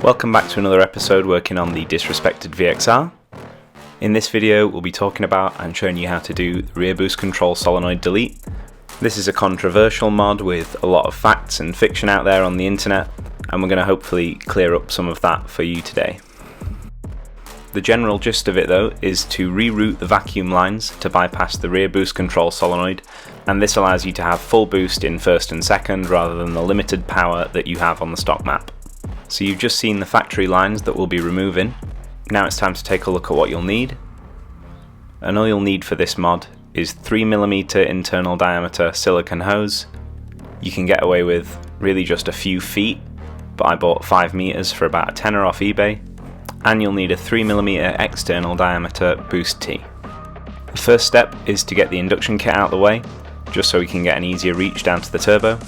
Welcome back to another episode working on the Disrespected VXR. In this video we'll be talking about and showing you how to do the rear boost control solenoid delete. This is a controversial mod with a lot of facts and fiction out there on the internet, and we're going to hopefully clear up some of that for you today. The general gist of it though is to reroute the vacuum lines to bypass the rear boost control solenoid, and this allows you to have full boost in first and second rather than the limited power that you have on the stock map. So you've just seen the factory lines that we'll be removing. Now it's time to take a look at what you'll need. And all you'll need for this mod is 3mm internal diameter silicone hose. You can get away with really just a few feet, but I bought 5 meters for about a tenner off eBay. And you'll need a 3mm external diameter boost tee. The first step is to get the induction kit out of the way, just so we can get an easier reach down to the turbo.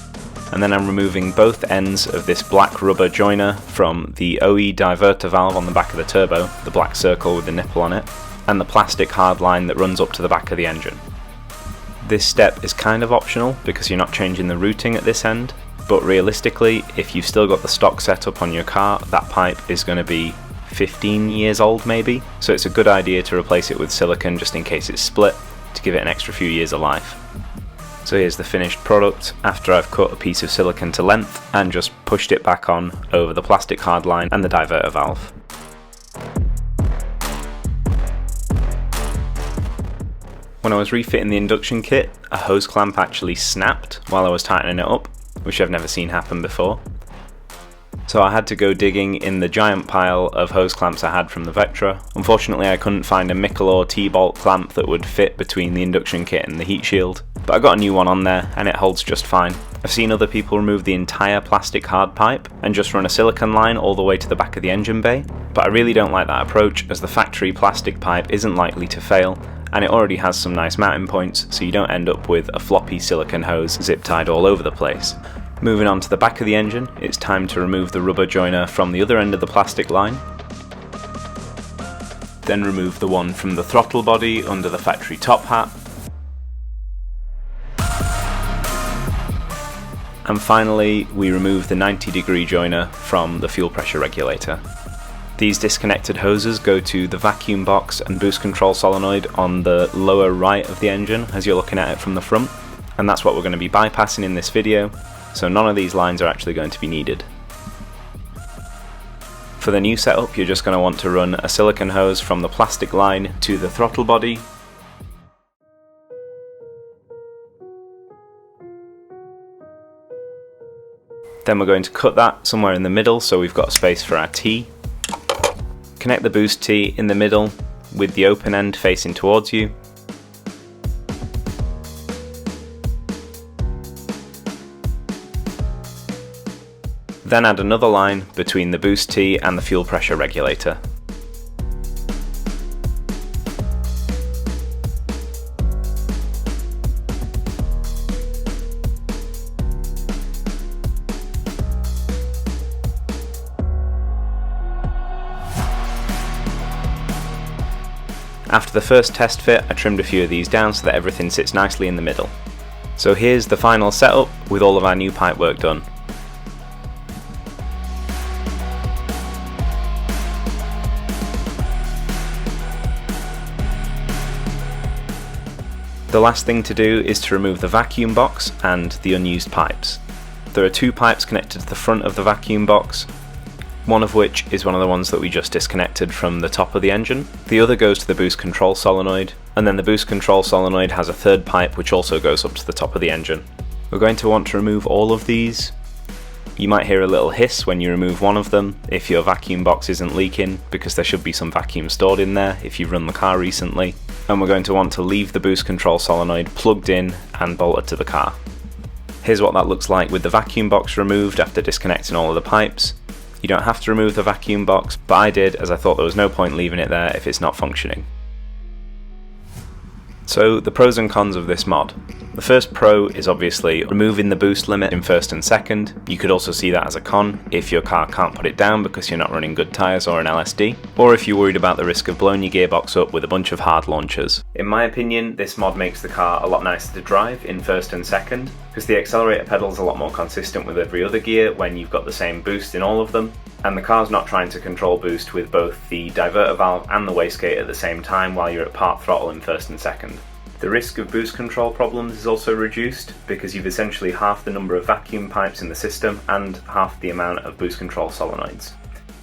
And then I'm removing both ends of this black rubber joiner from the OE diverter valve on the back of the turbo, the black circle with the nipple on it, and the plastic hard line that runs up to the back of the engine. This step is kind of optional because you're not changing the routing at this end, but realistically, if you've still got the stock setup on your car, that pipe is going to be 15 years old maybe, so it's a good idea to replace it with silicone just in case it's split, to give it an extra few years of life. So here's the finished product after I've cut a piece of silicone to length and just pushed it back on over the plastic hard line and the diverter valve. When I was refitting the induction kit, a hose clamp actually snapped while I was tightening it up, which I've never seen happen before. So I had to go digging in the giant pile of hose clamps I had from the Vectra. Unfortunately I couldn't find a Michelor T-bolt clamp that would fit between the induction kit and the heat shield, but I got a new one on there and it holds just fine. I've seen other people remove the entire plastic hard pipe and just run a silicone line all the way to the back of the engine bay, but I really don't like that approach as the factory plastic pipe isn't likely to fail, and it already has some nice mounting points so you don't end up with a floppy silicone hose zip tied all over the place. Moving on to the back of the engine, it's time to remove the rubber joiner from the other end of the plastic line. Then remove the one from the throttle body under the factory top hat. And finally, we remove the 90-degree joiner from the fuel pressure regulator. These disconnected hoses go to the vacuum box and boost control solenoid on the lower right of the engine as you're looking at it from the front, and that's what we're going to be bypassing in this video. So none of these lines are actually going to be needed. For the new setup, you're just going to want to run a silicone hose from the plastic line to the throttle body. Then we're going to cut that somewhere in the middle so we've got space for our T. Connect the boost T in the middle with the open end facing towards you. Then add another line between the boost tee and the fuel pressure regulator. After the first test fit, I trimmed a few of these down so that everything sits nicely in the middle. So here's the final setup with all of our new pipe work done. The last thing to do is to remove the vacuum box and the unused pipes. There are 2 pipes connected to the front of the vacuum box, one of which is one of the ones that we just disconnected from the top of the engine. The other goes to the boost control solenoid, and then the boost control solenoid has a 3rd pipe which also goes up to the top of the engine. We're going to want to remove all of these. You might hear a little hiss when you remove one of them if your vacuum box isn't leaking, because there should be some vacuum stored in there if you've run the car recently. And we're going to want to leave the boost control solenoid plugged in and bolted to the car. Here's what that looks like with the vacuum box removed after disconnecting all of the pipes. You don't have to remove the vacuum box, but I did as I thought there was no point leaving it there if it's not functioning. So the pros and cons of this mod. The first pro is obviously removing the boost limit in first and second. You could also see that as a con if your car can't put it down because you're not running good tyres or an LSD, or if you're worried about the risk of blowing your gearbox up with a bunch of hard launchers. In my opinion, this mod makes the car a lot nicer to drive in first and second, because the accelerator pedal is a lot more consistent with every other gear when you've got the same boost in all of them, and the car's not trying to control boost with both the diverter valve and the wastegate at the same time while you're at part throttle in first and second. The risk of boost control problems is also reduced because you've essentially half the number of vacuum pipes in the system and half the amount of boost control solenoids.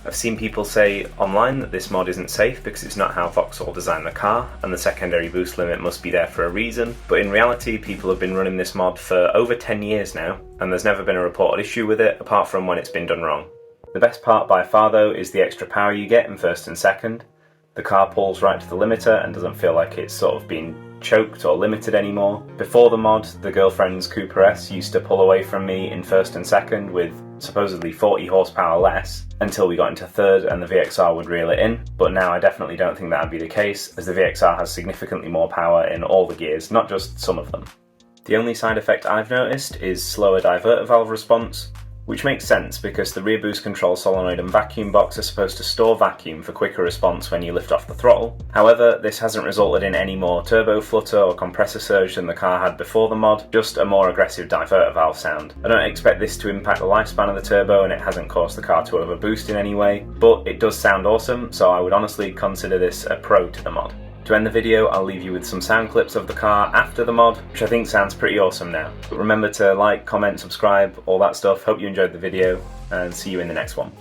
I've seen people say online that this mod isn't safe because it's not how Vauxhall designed the car and the secondary boost limit must be there for a reason, but in reality people have been running this mod for over 10 years now and there's never been a reported issue with it apart from when it's been done wrong. The best part by far though is the extra power you get in first and second. The car pulls right to the limiter and doesn't feel like it's sort of been choked or limited anymore. Before the mod, the girlfriend's Cooper S used to pull away from me in first and second with supposedly 40 horsepower less until we got into third and the VXR would reel it in, but now I definitely don't think that would be the case as the VXR has significantly more power in all the gears, not just some of them. The only side effect I've noticed is slower diverter valve response, which makes sense because the rear boost control solenoid and vacuum box are supposed to store vacuum for quicker response when you lift off the throttle. However, this hasn't resulted in any more turbo flutter or compressor surge than the car had before the mod, just a more aggressive diverter valve sound. I don't expect this to impact the lifespan of the turbo and it hasn't caused the car to overboost in any way, but it does sound awesome, so I would honestly consider this a pro to the mod. To end the video, I'll leave you with some sound clips of the car after the mod, which I think sounds pretty awesome now. But remember to like, comment, subscribe, all that stuff. Hope you enjoyed the video, and see you in the next one.